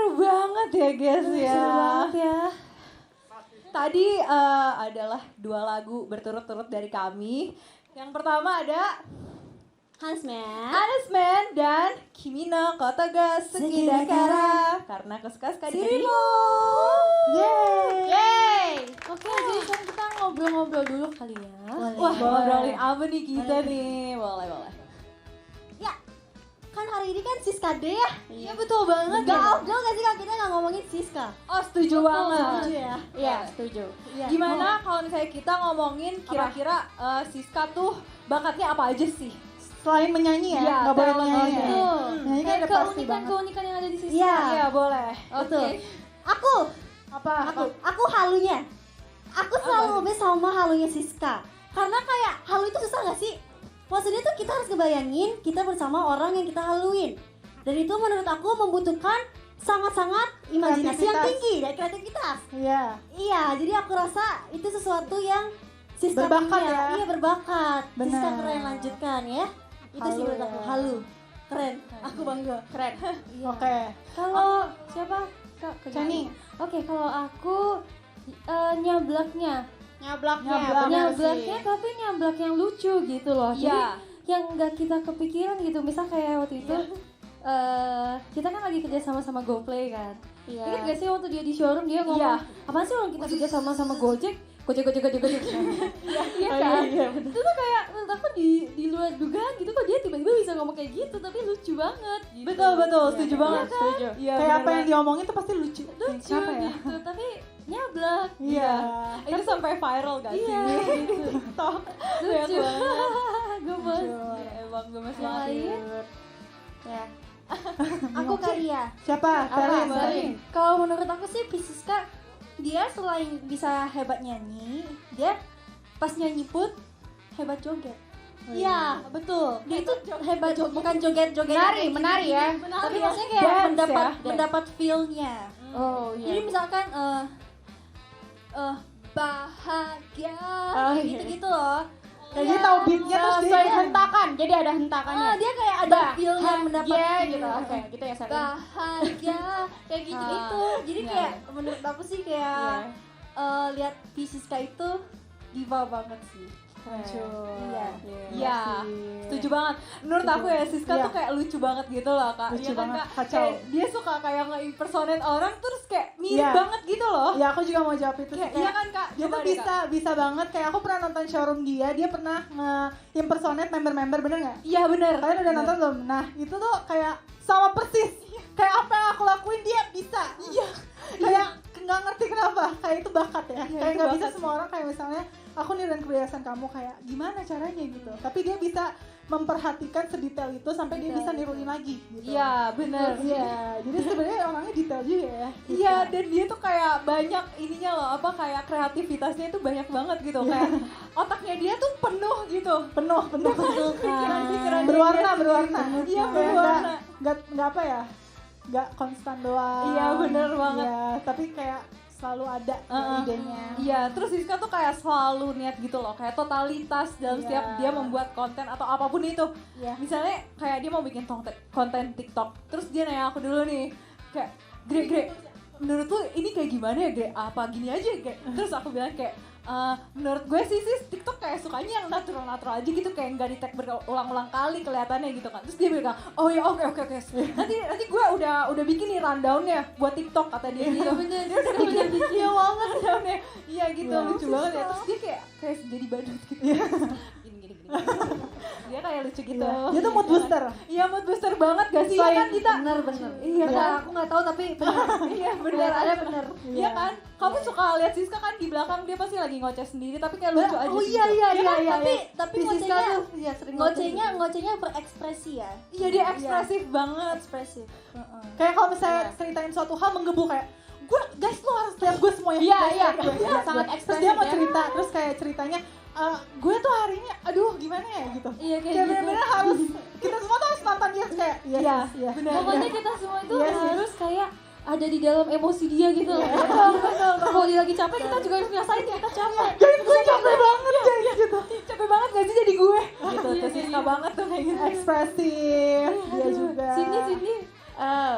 Seru banget ya guys ya. Seru banget ya. Tadi adalah 2 lagu berturut-turut dari kami. Yang pertama ada Hansman. Anesman dan Kimi no Kotoga Sukidakara. Karena aku suka dirimu. Yeay. Oke, jadi sekarang kita ngobrol-ngobrol dulu kali ya. Wah, ngobrolin apa nih kita nih? Boleh. Ya, kan hari ini kan Siska Day ya. Iya betul banget. Gak afdol gak sih kalau kita gak ngomongin Siska? Oh setuju banget. Setuju ya? Iya setuju. Iya. Gimana kalau misalnya kita ngomongin kira-kira Siska tuh bakatnya apa aja sih? Selain menyanyi ya, Iya, nggak boleh talent menyanyi. aja. Nyanyi kan udah pasti banget. Keunikan yang ada di Siska. Iya. Iya boleh. Betul. Aku halunya. Aku selalu ngomongin sama halunya Siska. Karena kayak halu itu susah gak sih? Maksudnya tuh kita harus ngebayangin kita bersama orang yang kita haluin. Dan itu menurut aku membutuhkan sangat-sangat imajinasi yang tinggi dan kreativitas. Iya. Iya, jadi aku rasa itu sesuatu yang Siska Berbakat punya. ya? Iya, berbakat. Benar. Siska keren, lanjutkan ya. Itu sih Halu menurut aku, ya. halu. Keren. Aku bangga. Keren. Iya. Oke. Kalau siapa? Kak Cani. Oke, kalau aku nyablaknya. Nyablak Nyablaknya tapi nyablak yang lucu gitu loh. Jadi Iya. yang nggak kita kepikiran gitu. Misal kayak waktu itu kita kan lagi kerja sama GoPlay kan. Iya. Ingat gak sih waktu dia di showroom dia ngomong, Iya. apaan sih orang kita kerja sama Gojek? Gojek. Iya kan? Itu tuh kayak menurut aku di luar dugaan gitu kok dia tiba-tiba bisa ngomong kayak gitu tapi lucu banget gitu. Betul, setuju banget. Setuju. Iya, Kayak bener apa yang banget. diomongin tuh pasti lucu. Lucu Kenapa ya? gitu, tapi nyablak. Iya. Itu sampai viral gak sih? Iya, TikTok. Banyak lucu. banget. Gemes. Iya, emang gemes Yang banget. lain? Ya. Aku kali ya. Siapa? Pelin. Pelin. Kalau menurut aku sih Siska dia selain bisa hebat nyanyi, dia pas nyanyi pun hebat joget. Iya, betul. Dia itu hebat bukan joget-joget Menari ya. tapi maksudnya kayak Dance mendapat ya. mendapat feel-nya. Oh Jadi misalkan bahagia gitu-gitu loh. Jadi tahu beatnya terus dia kayak hentakan, jadi ada hentakannya. dia kayak ada feel-nya mendapat gitu. Oke, gitu ya Sari. bahagia kayak gitu-gitu. Jadi kayak menurut aku sih kayak lihat Siska itu diva banget sih. Iya. Iya, setuju banget. Menurut aku ya Siska Iya. tuh kayak lucu banget gitu loh kak. Lucu Iya kan, banget, Kak? kacau. Kayak dia suka kayak nge-impersonate orang terus kayak mirip Iya. banget gitu loh. Ya aku juga mau jawab itu sih. Kayak, iya kan kak? Dia Coba tuh deh, bisa banget. Kayak aku pernah nonton showroom dia pernah nge-impersonate member-member, bener gak? Iya bener. Kalian udah nonton belum? Nah itu tuh kayak sama persis. Kayak apa yang aku lakuin dia bisa. Iya. Kayak nggak ngerti kenapa. Kayak itu bakat ya. Iya, Kayak itu nggak bisa bakat semua orang kayak misalnya aku nih dan kebiasaan kamu kayak gimana caranya gitu. Tapi dia bisa memperhatikan sedetail itu sampai dia bisa niruin lagi. Gitu. Iya bener. Iya. Jadi sebenarnya orangnya detail juga ya. Iya dan dia tuh kayak banyak ininya loh apa kayak kreativitasnya itu banyak banget gitu kayak otaknya dia tuh penuh gitu. Penuh. Pikiran-pikiran Berwarna. Iya Kayak berwarna. nggak apa ya? Nggak konstan doang. Iya, bener banget. Iya, tapi kayak selalu ada idenya. Iya, terus Siska tuh kayak selalu niat gitu loh, kayak totalitas dalam Iya. setiap dia membuat konten atau apapun itu. Iya. Misalnya kayak dia mau bikin konten TikTok, terus dia nanya aku dulu nih, kayak Gre, menurut lu ini kayak gimana ya Gre? Apa gini aja Gre? Terus aku bilang kayak, menurut gue sih TikTok kayak sukanya yang natural aja gitu, kayak nggak di-tag berulang-ulang kali kelihatannya gitu kan. Terus dia bilang, oh ya oke. Nanti gue udah bikin nih rundownnya buat TikTok kata dia gitu. Dia udah bikin iya banget rundownnya. Iya gitu Iya, lucu banget ya. Terus dia kayak jadi badut gitu. Gini. Dia kayak lucu gitu. Dia tuh mood booster. Iya mood booster banget gak sih? Iya kan kita? bener. Iya kan? Aku nggak tahu tapi bener. Iya bener ada bener. Iya. Iya kan? Kamu suka lihat Siska kan di belakang dia pasti lagi ngoceh sendiri tapi kayak lucu aja Oh gitu. iya. kan? Tapi Si Siska ngocehnya tuh ya sering ngocehnya berekspresi ya. Iya dia ekspresif banget. Ekspresif. Kayak kalau misalnya ceritain suatu hal menggebu kayak gue guys lo harus lihat gue semuanya. Iya. Sangat Sangat Terus ekspresif dia mau ya. cerita terus kayak ceritanya gue tuh hari ini aduh gimana ya gitu. Iya kayak Kayak gitu. bener-bener harus kita semua tuh harus nonton dia kayak Iya, iya. bener. Pokoknya kita semua itu Iya sih. harus kayak ada di dalam emosi dia gitu loh. Kalau dia lagi capek kita juga harus ngerasain kita capek. Guys gue capek banget guys gitu. Capek banget gak sih jadi gue? Gitu, tuh Siska banget tuh kayak gitu. Ekspresif dia juga. Sini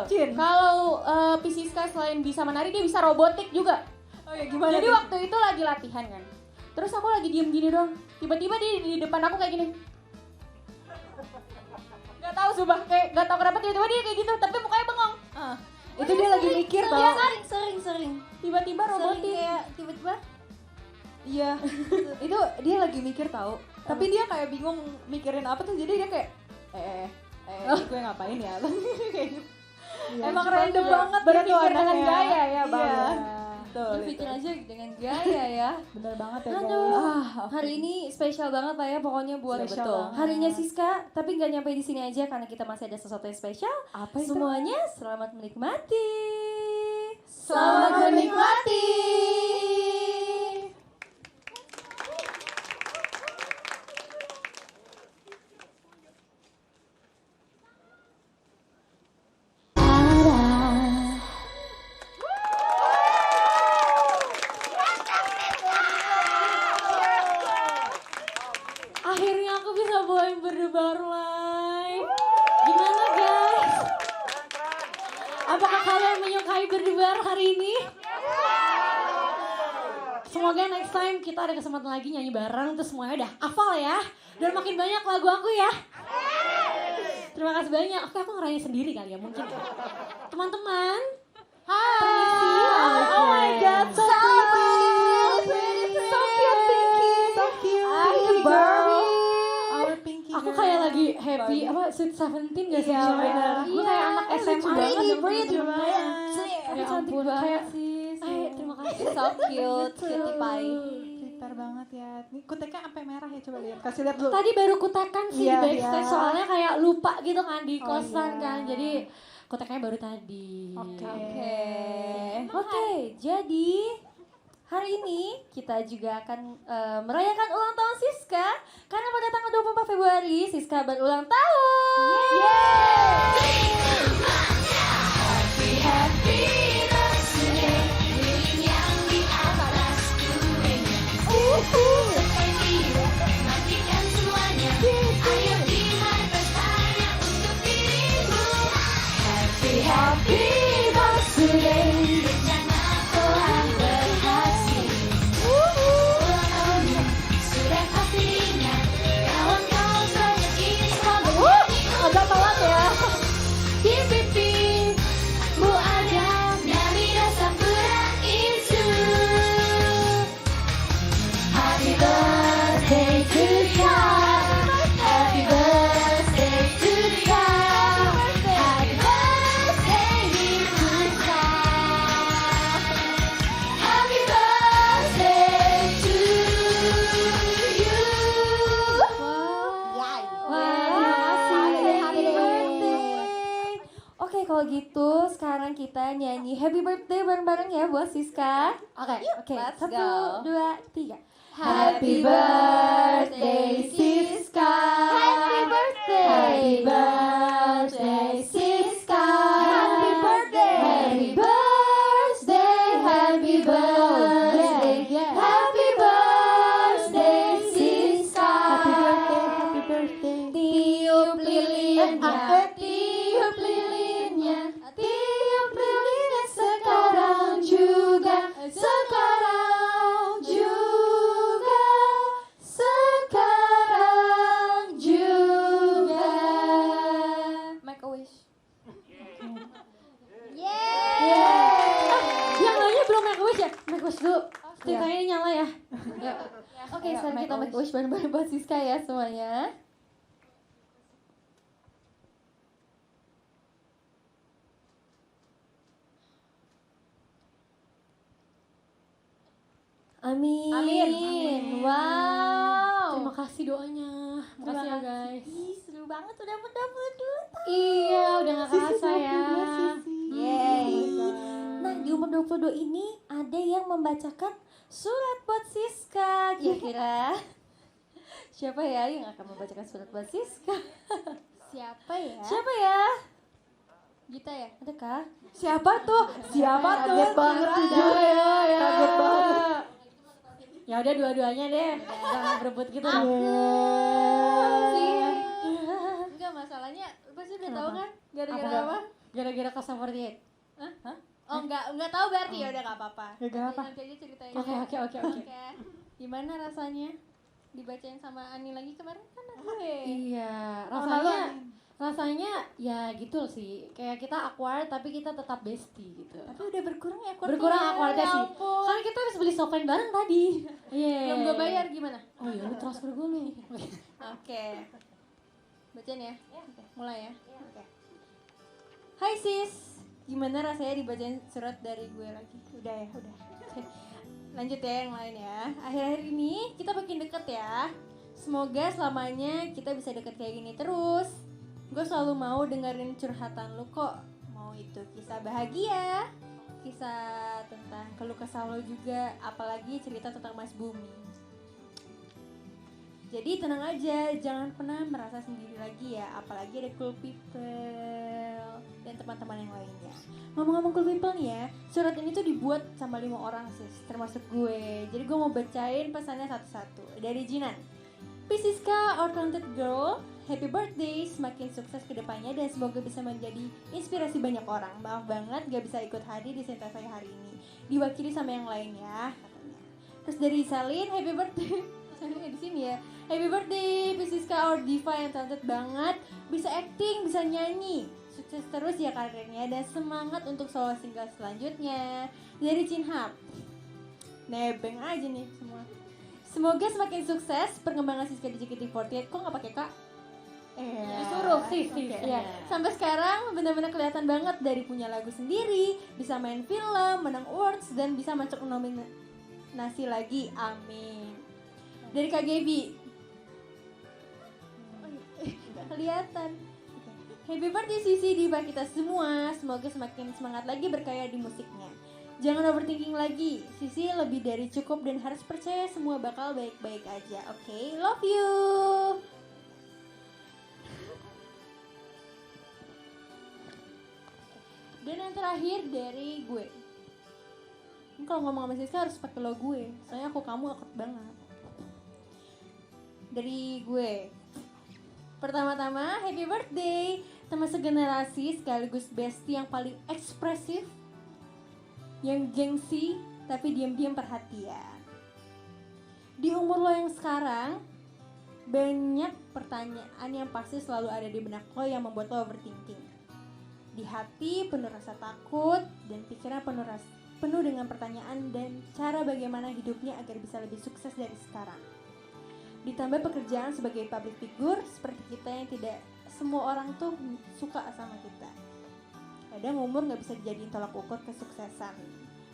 Cin. Kalau Pisiska selain bisa menari, dia bisa robotik juga. Oh ya gimana? Jadi tuh? waktu itu lagi latihan kan. Terus aku lagi diem gini dong. Tiba-tiba dia di depan aku kayak gini. Gak tahu sumpah, kayak gak tahu kenapa tiba-tiba dia kayak gitu, tapi mukanya bengong. Itu dia lagi mikir tau. Iya kan? Sering. Tiba-tiba Sering robotik. kayak tiba-tiba. Iya. Itu dia lagi mikir tau. Tapi dia kayak bingung mikirin apa tuh. Jadi dia kayak ini gue ngapain ya? Kayak gitu. Emang random banget Berpikir gitu dengan anaknya. gaya ya, Bang. Iya. Betul. Berpikir aja dengan gaya ya. Bener banget ya Aduh, guys. hari ini spesial banget Pak ya pokoknya buat Spesial betul. banget. Harinya Siska, tapi nggak nyampe di sini aja karena kita masih ada sesuatu yang spesial. Apa itu? Semuanya selamat menikmati. Selamat menikmati. Akhirnya aku bisa bawain berdebar live. Gimana guys? Apakah kalian menyukai berdebar hari ini? Semoga next time kita ada kesempatan lagi nyanyi bareng terus semuanya udah hafal ya. Dan makin banyak lagu aku ya. Terima kasih banyak. Oke, aku ngerayain sendiri kali ya mungkin ya. Teman-teman. Permisi. Oh my god, so pretty. So cute, Pinky. So cute. Pinky Barbie. Our Pinky Aku girl. kayak lagi happy apa Sweet 17 gak sih? Iya, Coba? bener. Gue kayak anak SMA Pretty, banget. pretty. Ya Cantik ampun, banget kayak sih. terima kasih. So cute, cutie pie. Pintar banget ya. Nih kuteknya sampai merah ya, coba lihat. Kasih lihat dulu. Tadi baru kutekan sih Iya, di backstage iya. soalnya kayak lupa gitu kan di Oh, kosan iya. kan. Jadi kutekannya baru tadi. Oke. Oke, jadi hari ini kita juga akan merayakan ulang tahun Siska karena pada tanggal 24 Februari Siska berulang tahun. Agak telat ya. Di pipimu ada nabida sakura itu. Happy birthday to you. Happy birthday to you. Happy birthday Siska. Happy birthday to you. Happy birthday. Oke, kalau gitu sekarang kita nyanyi Happy Birthday bareng-bareng ya buat Siska. Oke, let's 1, go. 2, 3. Happy birthday, Siska. Happy birthday. Happy birthday, Siska. Happy birthday. Happy birthday, happy birthday. Happy birthday, Siska. Happy birthday. Tiup lilinnya, tiup lilinnya, tiup lilinnya sekarang juga, sekarang juga, sekarang juga. Make a wish. Yeay. Yang lainnya belum make a wish ya? Make a wish dulu. Ceritanya ini nyala ya. Yuk. Oke, sekarang kita make a wish bareng-bareng buat Siska ya semuanya. Amin. Amin. Wow. Terima kasih doanya. Terima kasih ya guys. Ih, seru banget udah muda-muda. Iya, udah gak kerasa ya. Yeay. Nah, di umur 22 ini ada yang membacakan surat buat Siska. Kira-kira siapa ya yang akan membacakan surat buat Siska? Siapa ya? Siapa ya? Gita ya? Adakah? Siapa tuh? Siapa tuh? Kaget banget tuh, Jo. Kaget banget. Ya udah dua-duanya deh. Jangan berebut gitu. Enggak, masalahnya pasti udah tahu Kenapa? kan? Gara-gara Apa? apa? Gara-gara Cosmo 48. Hah? Oh enggak tahu berarti ya udah enggak apa-apa. Gak apa. Nanti aja ceritain. Oke. Oke. Gimana rasanya dibacain sama Ani lagi kemarin kan gue. Iya, Lalu, rasanya ya gitu sih. Kayak kita awkward tapi kita tetap bestie gitu. Tapi udah berkurang ya Berkurang awkwardnya ya sih. ampun. Kan kita habis beli softline bareng tadi. Iya. Belum gue bayar gimana? Oh iya, lu transfer gue nih. Oke. Bacain ya. Oke, mulai ya. Oke. Hai sis, gimana rasanya dibacain surat dari gue lagi? Udah ya, udah. Oke. Lanjut ya yang lain ya. Akhir-akhir ini kita makin deket ya. Semoga selamanya kita bisa deket kayak gini terus. Gue selalu mau dengerin curhatan lu kok. Mau itu kisah bahagia, kisah tentang keluh kesah lo juga, apalagi cerita tentang Mas Bumi. Jadi tenang aja, jangan pernah merasa sendiri lagi ya, apalagi ada cool people dan teman-teman yang lainnya. Ngomong-ngomong cool people nih ya, surat ini tuh dibuat sama 5 orang sis, termasuk gue. Jadi gue mau bacain pesannya satu-satu. Dari Jinan. Pisiska, our talented girl, happy birthday, semakin sukses ke depannya dan semoga bisa menjadi inspirasi banyak orang. Maaf banget gak bisa ikut hadir di Sentai saya hari ini. Diwakili sama yang lain ya, katanya. Terus dari Salin, happy birthday. Salin di sini ya. Happy birthday, Pisiska, our diva yang talented banget. Bisa acting, bisa nyanyi. Sukses terus ya karirnya dan semangat untuk solo single selanjutnya. Dari Cinhap. Nebeng aja nih semua. Semoga semakin sukses perkembangan Siska di JKT48. Kok nggak pakai kak? Disuruh sis. Oke. Iya. Sampai sekarang benar-benar kelihatan banget dari punya lagu sendiri, bisa main film, menang awards dan bisa masuk nominasi lagi. Amin. Dari Kak Gaby. Nggak kelihatan. Happy birthday Sisi diva kita semua. Semoga semakin semangat lagi berkarya di musiknya. Jangan overthinking lagi. Sisi lebih dari cukup dan harus percaya semua bakal baik-baik aja. Oke, love you. Dan yang terakhir dari gue. Ini kalau ngomong sama Siska harus pakai lo gue. Soalnya aku kamu akut banget. Dari gue. Pertama-tama, happy birthday teman segenerasi sekaligus bestie yang paling ekspresif, yang gengsi tapi diam-diam perhatian. Di umur lo yang sekarang, banyak pertanyaan yang pasti selalu ada di benak lo yang membuat lo overthinking. Di hati penuh rasa takut dan pikiran penuh dengan pertanyaan dan cara bagaimana hidupnya agar bisa lebih sukses dari sekarang. Ditambah pekerjaan sebagai public figure seperti kita yang tidak semua orang tuh suka sama kita. Kadang umur gak bisa dijadiin tolak ukur kesuksesan.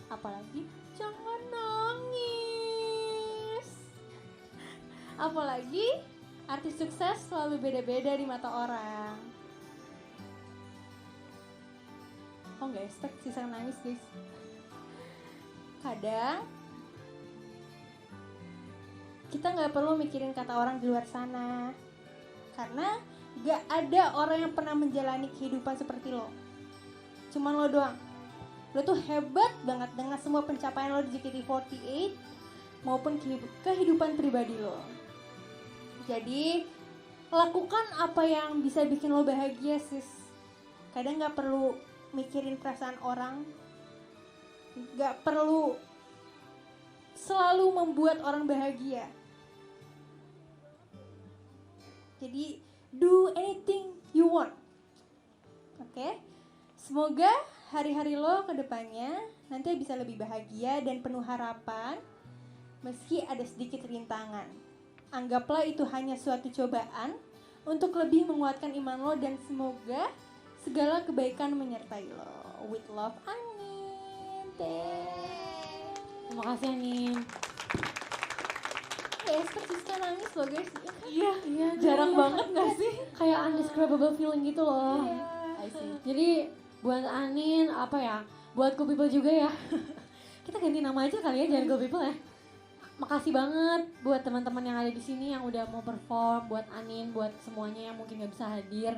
Apalagi jangan nangis. Apalagi artis sukses selalu beda-beda di mata orang. Oh gak expect sisa nangis guys. Kadang kita gak perlu mikirin kata orang di luar sana. Karena gak ada orang yang pernah menjalani kehidupan seperti lo. Cuman lo doang. Lo tuh hebat banget dengan semua pencapaian lo di JKT48 maupun kehidupan pribadi lo. Jadi lakukan apa yang bisa bikin lo bahagia sis. Kadang gak perlu mikirin perasaan orang, gak perlu selalu membuat orang bahagia. Jadi do anything you want. Oke? Semoga hari-hari lo ke depannya nanti bisa lebih bahagia dan penuh harapan meski ada sedikit rintangan. Anggaplah itu hanya suatu cobaan untuk lebih menguatkan iman lo dan semoga segala kebaikan menyertai lo. With love, Anin. Terima kasih Anin. Ya, seperti nangis lo guys. Iya, Iya, jarang banget gak sih? Kayak undescribable feeling gitu loh. I see. Jadi buat Anin apa ya? Buat Cool People juga ya. Kita ganti nama aja kali ya, jangan Cool People ya. Makasih banget buat teman-teman yang ada di sini yang udah mau perform, buat Anin, buat semuanya yang mungkin gak bisa hadir.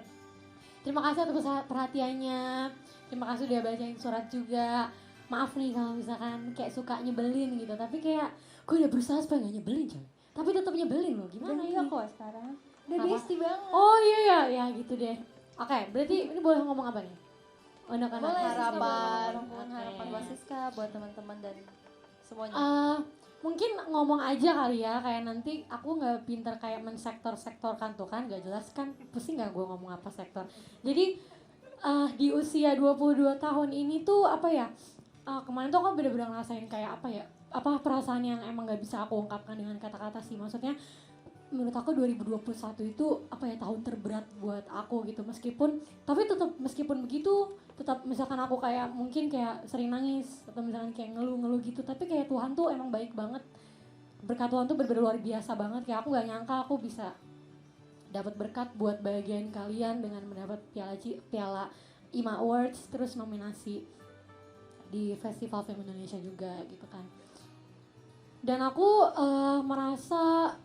Terima kasih atas perhatiannya. Terima kasih udah bacain surat juga. Maaf nih kalau misalkan kayak suka nyebelin gitu, tapi kayak gue udah berusaha supaya gak nyebelin coy. Tapi tetap nyebelin loh, gimana Dan ini? iya kok sekarang. Udah Apa? bestie banget. Oh iya ya, ya gitu deh. Oke, berarti ini boleh ngomong apa nih? anak-anak Boleh, Siska, harapan. boleh harapan buat Siska, buat teman-teman dan semuanya. Mungkin ngomong aja kali ya, kayak nanti aku nggak pinter kayak mensektor-sektorkan tuh kan, gak jelas kan, pusing nggak gue ngomong apa sektor. Jadi di usia 22 tahun ini tuh apa ya, kemarin tuh aku bener-bener ngerasain kayak apa ya, apa perasaan yang emang nggak bisa aku ungkapkan dengan kata-kata sih. Maksudnya menurut aku 2021 itu apa ya, tahun terberat buat aku gitu, tapi tetap meskipun begitu tetap misalkan aku kayak mungkin kayak sering nangis atau misalkan kayak ngeluh-ngeluh gitu, tapi kayak Tuhan tuh emang baik banget, berkat Tuhan tuh bener-bener luar biasa banget. Kayak aku nggak nyangka aku bisa dapat berkat buat bagian kalian dengan mendapat piala IMA Awards, terus nominasi di Festival Film Indonesia juga gitu kan. Dan aku merasa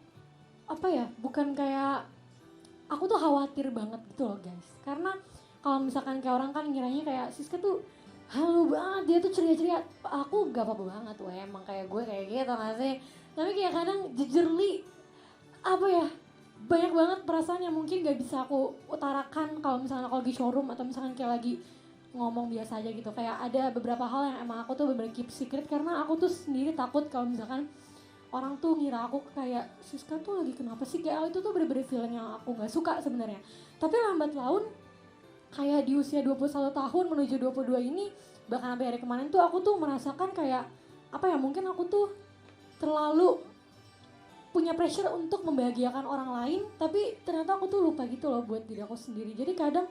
apa ya, bukan kayak aku tuh khawatir banget gitu loh guys, karena kalau misalkan kayak orang kan ngiranya kayak Siska tuh halu banget, dia tuh ceria-ceria. Aku gak apa-apa banget, emang kayak gue kayak gitu gak sih, tapi kayak kadang jujurly apa ya, banyak banget perasaan yang mungkin gak bisa aku utarakan kalau misalkan aku lagi showroom atau misalkan kayak lagi ngomong biasa aja gitu. Kayak ada beberapa hal yang emang aku tuh bener-bener keep secret karena aku tuh sendiri takut kalau misalkan orang tuh ngira aku kayak Siska tuh lagi kenapa sih, kayak itu tuh bener-bener feeling yang aku gak suka sebenarnya. Tapi lambat laun kayak di usia 21 tahun menuju 22 ini, bahkan sampai hari kemarin tuh aku tuh merasakan kayak apa ya, mungkin aku tuh terlalu punya pressure untuk membahagiakan orang lain, tapi ternyata aku tuh lupa gitu loh buat diri aku sendiri. Jadi kadang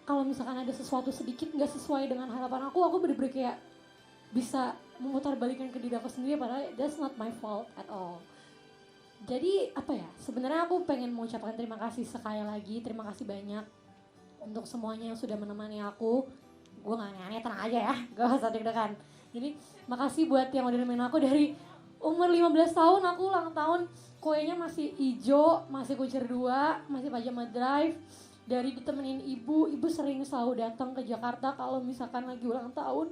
kalau misalkan ada sesuatu sedikit gak sesuai dengan harapan aku bener-bener kayak bisa memutarbalikkan ke diri aku sendiri, padahal that's not my fault at all. Jadi apa ya, sebenarnya aku pengen mengucapkan terima kasih sekali lagi, terima kasih banyak untuk semuanya yang sudah menemani aku. Gue gak aneh-aneh, tenang aja ya, gak usah deg-degan. Jadi makasih buat yang udah nemenin aku dari umur 15 tahun, aku ulang tahun kuenya masih hijau, masih kucir 2, masih pajama drive. Dari ditemenin ibu sering selalu datang ke Jakarta kalau misalkan lagi ulang tahun.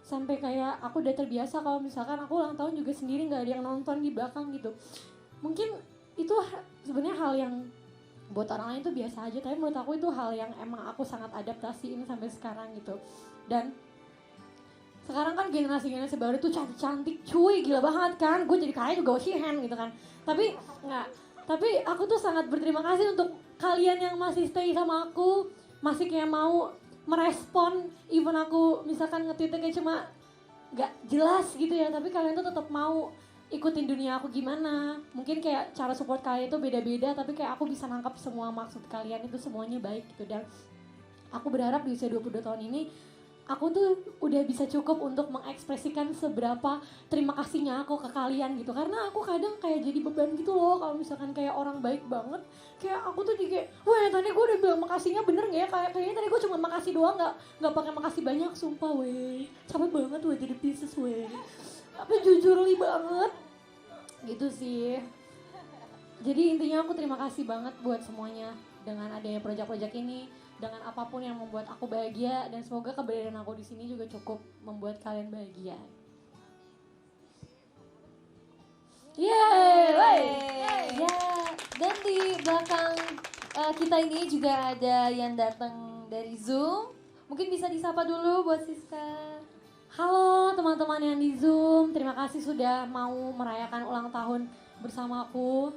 Sampai kayak aku udah terbiasa kalau misalkan aku ulang tahun juga sendiri, gak ada yang nonton di belakang gitu. Mungkin itu sebenarnya hal yang buat orang lain itu biasa aja, tapi menurut aku itu hal yang emang aku sangat adaptasiin sampai sekarang gitu. Dan sekarang kan generasi baru tuh cantik-cantik cuy, gila banget kan. Gue jadi kaya juga Oshihan gitu kan. Tapi aku tuh sangat berterima kasih untuk kalian yang masih stay sama aku, masih kayak mau merespon, even aku misalkan nge-tweetnya kayak cuma gak jelas gitu ya, tapi kalian tuh tetap mau ikutin dunia aku gimana. Mungkin kayak cara support kalian itu beda-beda, tapi kayak aku bisa nangkap semua maksud kalian itu semuanya baik gitu. Dan aku berharap di usia 22 tahun ini aku tuh udah bisa cukup untuk mengekspresikan seberapa terima kasihnya aku ke kalian gitu. Karena aku kadang kayak jadi beban gitu loh kalau misalkan kayak orang baik banget, kayak aku tuh jadi kayak, weh tadi gue udah bilang makasihnya bener gak ya, kayaknya tadi gue cuma makasih doang, gak pakai makasih banyak, sumpah weh capek banget weh jadi Pisces weh, tapi jujurly banget gitu sih. Jadi intinya aku terima kasih banget buat semuanya dengan adanya project-project ini, dengan apapun yang membuat aku bahagia, dan semoga keberadaan aku di sini juga cukup membuat kalian bahagia. Yeay. Ya, dan di belakang kita ini juga ada yang datang dari Zoom. Mungkin bisa disapa dulu buat Siska. Halo teman-teman yang di Zoom, terima kasih sudah mau merayakan ulang tahun bersamaku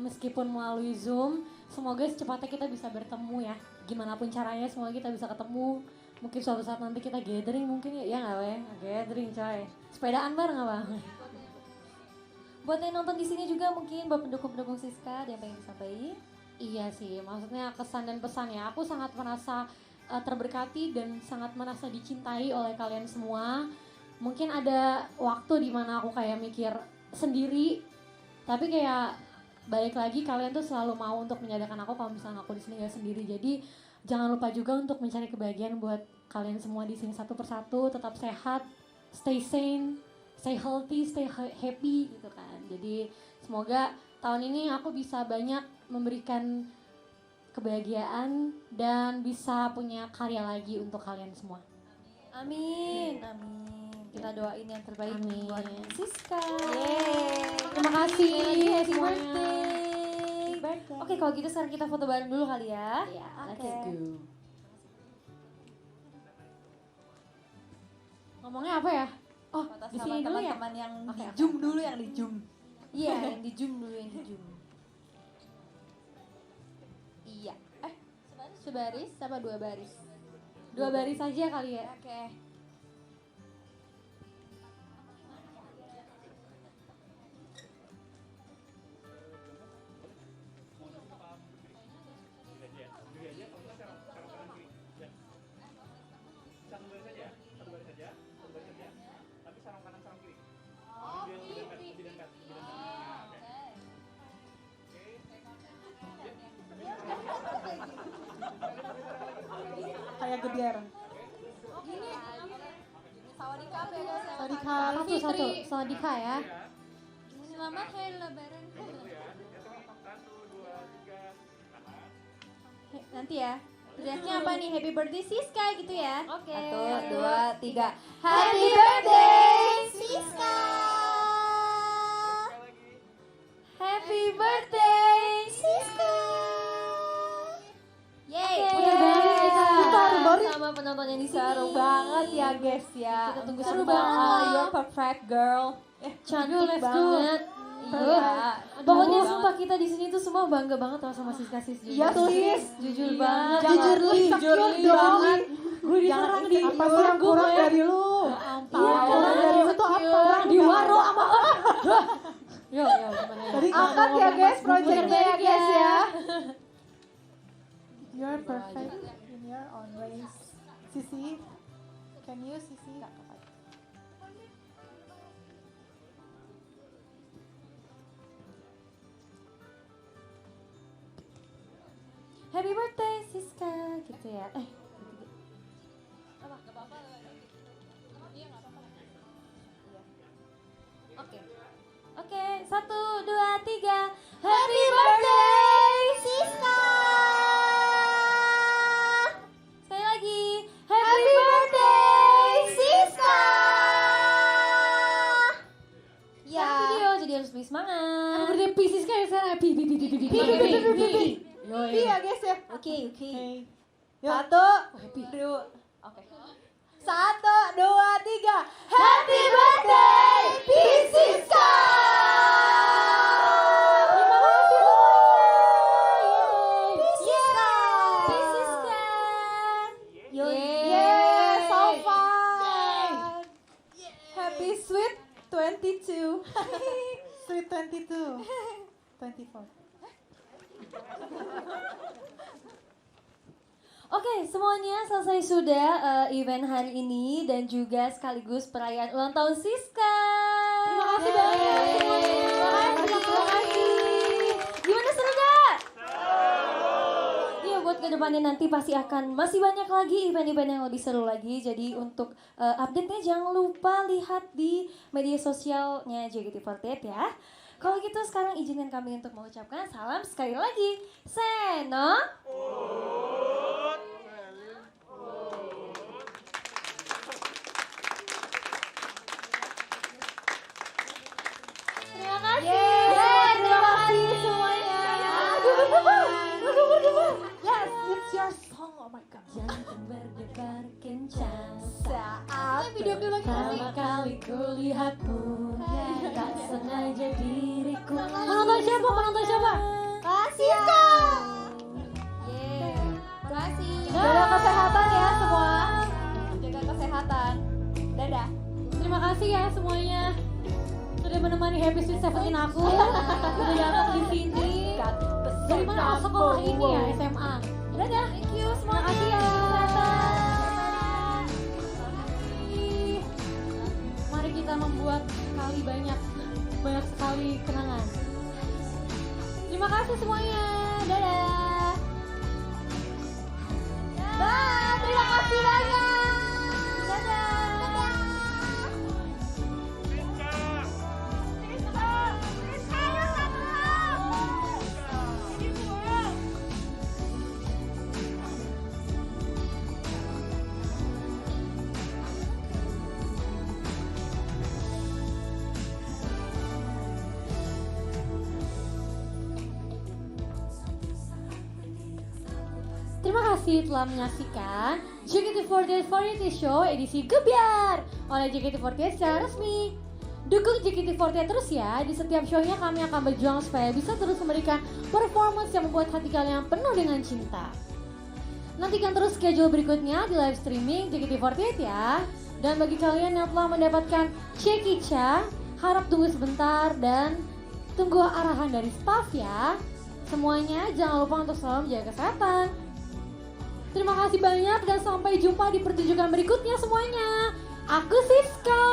meskipun melalui Zoom. Semoga secepatnya kita bisa bertemu ya, gimana pun caranya semoga kita bisa ketemu. Mungkin suatu saat nanti kita gathering mungkin ya nggak weh, gathering coy, sepedaan bareng apa? Buat yang nonton di sini juga mungkin buat pendukung-pendukung Siska ada yang pengen disampaikan? Iya sih, maksudnya kesan dan pesan ya, aku sangat merasa terberkati dan sangat merasa dicintai oleh kalian semua. Mungkin ada waktu dimana aku kayak mikir sendiri, tapi kayak balik lagi kalian tuh selalu mau untuk menyadarkan aku kalau misalnya aku di sini gak sendiri. Jadi jangan lupa juga untuk mencari kebahagiaan buat kalian semua di sini satu persatu. Tetap sehat, stay sane, stay healthy, stay happy gitu kan. Jadi semoga tahun ini aku bisa banyak memberikan kebahagiaan dan bisa punya karya lagi untuk kalian semua. Amin, amin. Kita doain yang terbaik Amin. buat Siska. Terima kasih Happy semuanya. birthday. Oke, kalau gitu sekarang kita foto bareng dulu kali ya. Ya, let's Oke. go. Ngomongnya apa ya? Oh, Foto di sama sini dulu ya? teman-teman yang Oke, di oke. zoom dulu, yang di zoom. Iya, yang di zoom dulu, yang di zoom. Iya. Sebaris apa 2 baris? 2 baris aja kali ya. Oke. Kayak gebiar. Sawadika apa ya guys? Sorry Kak. Satu, Sawadika ya. Selamat hari lebaran. Nanti ya. Teriaknya apa nih? Happy birthday Siska gitu ya. Oke. 1, 2, 3. Happy birthday Siska. Happy birthday Siska. Yeay. Bener banget kita. Sama penonton yang di sini. Seru banget ya guys ya. Kita tunggu Seru seru banget. banget. You're perfect girl. Cantik let's go. banget. Iya. Pokoknya Aduh. sumpah kita di sini tuh semua bangga banget loh sama Siska Sis. Iya sis. Jujur Iya. banget. Jujur li. Jujur li Dong. banget. Gue diserang di Apa sih yang kurang dari lu? Iya, Kurang dari lu tuh apa? di waro sama Yo, gimana ya? Tadi Angkat ya guys projectnya ya guys ya. You're perfect in your own ways. Sisi, can you Sisi? Happy birthday Siska gitu ya. Oke. Oke, 1, 2, 3. Happy birthday Siska. Sekali lagi. Happy birthday Siska. Ya. Video jadi harus lebih semangat. Happy birthday Pisces kan sekarang. Pi. Yo, Iya guys ya. Oke. Hey. 1, 2. Oke. 1, 2, 3. Happy birthday Siska. Terima kasih Siska. Siska. Yeah, so fun. Happy sweet 22. Sweet 22. 24. Oke, semuanya selesai sudah event hari ini dan juga sekaligus perayaan ulang tahun Siska. Terima kasih banyak semuanya. Terima kasih. Gimana seru gak? Iya, buat kedepannya nanti pasti akan masih banyak lagi event-event yang lebih seru lagi. Jadi untuk update-nya jangan lupa lihat di media sosialnya JKT48 ya. Kalau gitu sekarang izinkan kami untuk mengucapkan salam sekali lagi. Seno. Terima kasih. Terima kasih semuanya. Yes, it's your song. Oh my god. Jantung berdebar kencang Saat video dulu lagi kasih. pertama kali kulihatmu. Tak sengaja diriku. Penonton siapa? Siska. Makasih. Jaga kesehatan ya semua. Jaga kesehatan. Dadah. Terima kasih ya semuanya sudah menemani Happy Sweet 17 aku. Sudah datang di sini. Dari mana sekolah ini ya SMA. Dadah, thank you semua. Makasih ya. Mari kita membuat sekali banyak sekali kenangan. Terima kasih semuanya. Dadah. Bye. Terima kasih banyak. Dadah. Terima kasih telah menyaksikan JKT48 Variety Show edisi Gebyar oleh JKT48 secara resmi. Dukung JKT48 terus ya, di setiap show-nya kami akan berjuang supaya bisa terus memberikan performance yang membuat hati kalian penuh dengan cinta. Nantikan terus schedule berikutnya di live streaming JKT48 ya. Dan bagi kalian yang telah mendapatkan Cekica, harap tunggu sebentar dan tunggu arahan dari staff ya. Semuanya jangan lupa untuk selalu menjaga kesehatan. Terima kasih banyak dan sampai jumpa di pertunjukan berikutnya semuanya. Aku Siska.